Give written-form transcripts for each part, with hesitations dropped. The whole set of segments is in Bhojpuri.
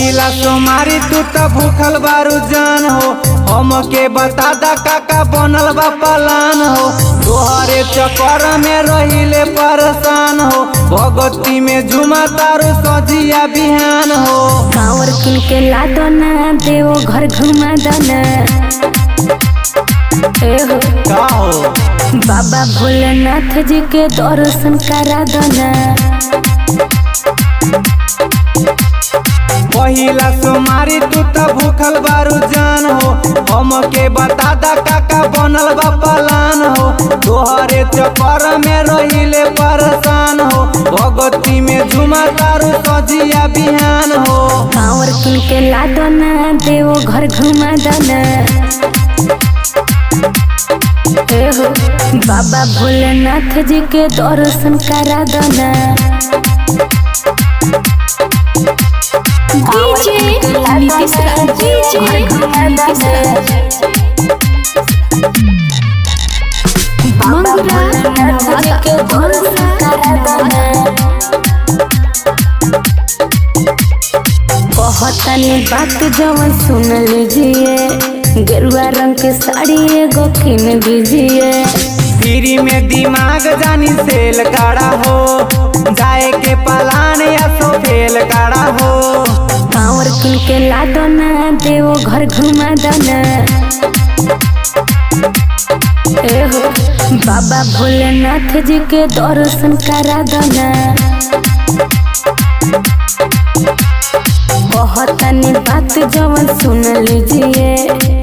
पहिला सोमारी तू तो भूखल बारू जान हो, हमके बता दा काका बनल बा पलान हो। तोहरे चक्कर में रहिले परेशान हो, भगवती में झुमा तारू सजिया बिहान हो। कांवर किन के ला दो ना, देवो घर घुमा दो ना। का हो बाबा भोलेनाथ जी के दर्शन करा दो ना। पहिला सोमारी तू तो भूखल बारू जान हो, हमके बता दा काका बनल बा पलान हो। तोहरे चक्कर में रहिले परेशान हो, भगवती में झुमा तारू सजिया बिहान हो। कांवर किन के ला दो ना, देवो घर घुमा दो ना। बाबा भोलेनाथ जी के दर्शन करा दो ना। नीतीश कहतनी बात जवन सुन लीजिए, गेरुआ रंग के साड़ी एगो किन दीजिए। फ्री में दिमाग जानी सेल काड़ा हो, जाए के पलान या सो फेल काड़ा हो। कांवर किन के ला दो ना, देवो घर घुमा दो ना। बाबा भोलेनाथ जी के दर्शन करा दो ना। कहतनी बात जवन सुन लीजिए,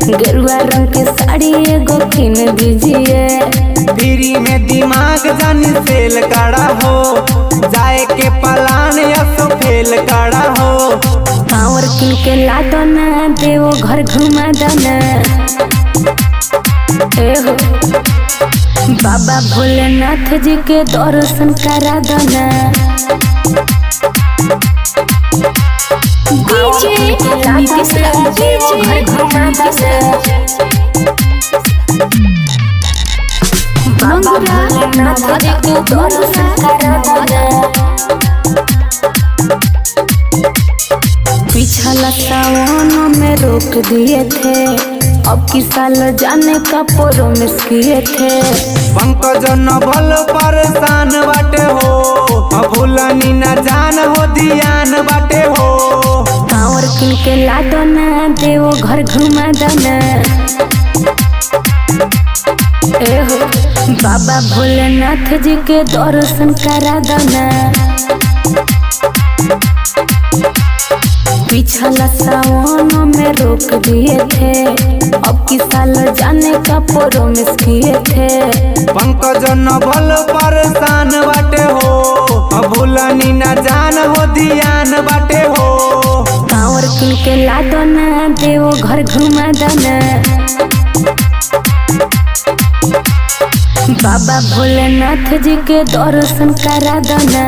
गेरुआ रंग के साड़ी एगो किन दीजिए। फ्री में दिमाग जानी सेल काड़ा हो, जाए के पलान या सो फेल काड़ा हो। कांवर किन के ला दो ना, देवो घर घुमा दो ना। बाबा भोलेनाथ जी के दर्शन करा दो ना। नीतीश घर घुमा दो ना। भोलेनाथ जी के दर्शन करा दो ना। पिछला सावन में रोक दिए थे, अब की साल जाने का प्रोमिस किए थे। पंकज नभल परेशान बाटे हो, भूलनी न जान हो दियान बाटे हो। कांवर किन के ला दो ना, देवो घर घुमा दो ना। बाबा भोलेनाथ जी के दर्शन करा दो ना। पिछला सावन में रोक दिए थे, अब की साल जाने का प्रोमिस किए थे। पंकज नभल परेशान बाटे हो, भूलनी न जान हो दियान बाटे हो। कांवर किन के ला दो ना, देवो घर घुमा दो ना। बाबा भोलेनाथ जी के दर्शन करा दो ना।